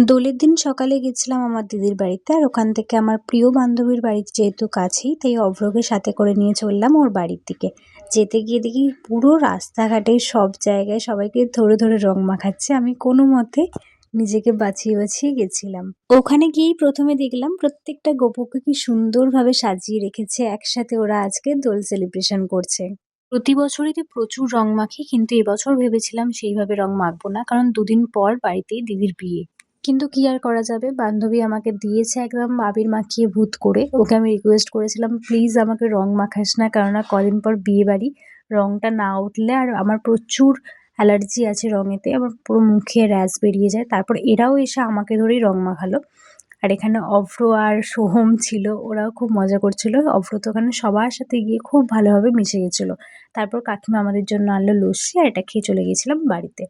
দোলের দিন সকালে গেছিলাম আমার দিদির বাড়িতে। আর ওখান থেকে আমার প্রিয় বান্ধবীর বাড়ি যেহেতু কাছেই, তাই অভ্রকে সাথে করে নিয়ে চললাম ওর বাড়ির দিকে। যেতে গিয়ে দেখি পুরো রাস্তাঘাটে সব জায়গায় সবাইকে ধরে ধরে রং মাখাচ্ছে। আমি কোনো মতে নিজেকে বাঁচিয়ে বাঁচিয়ে গেছিলাম। ওখানে গিয়েই প্রথমে দেখলাম প্রত্যেকটা গোপুকে কি সুন্দরভাবে সাজিয়ে রেখেছে, একসাথে ওরা আজকে দোল সেলিব্রেশন করছে। প্রতি বছরই তো প্রচুর রং মাখি, কিন্তু এবছর ভেবেছিলাম সেইভাবে রং মাখবো না, কারণ দুদিন পর বাড়িতেই দিদির বিয়ে। কিন্তু কি আর করা যাবে, বান্ধবী আমাকে দিয়েছে একদম আবির মাখিয়ে ভূত করে। ওকে আমি রিকোয়েস্ট করেছিলাম, প্লিজ আমাকে রং মাখাস না, কেননা কদিন পর বিয়ে বাড়ি। রংটা না উঠলে আর আমার প্রচুর অ্যালার্জি আছে রঙেতে, আমার পুরো মুখে র্যাশ বেরিয়ে যায়। তারপর এরাও এসে আমাকে ধরেই রং মাখালো। আর এখানে অভ্র আর সোহম ছিল, ওরাও খুব মজা করছিল। অভ্র তো ওখানে সবার সাথে গিয়ে খুব ভালোভাবে মিশে গেছিল। তারপর কাকিমা আমাদের জন্য আনলো লস্যি, আর এটা খেয়ে চলে গেছিলাম বাড়িতে।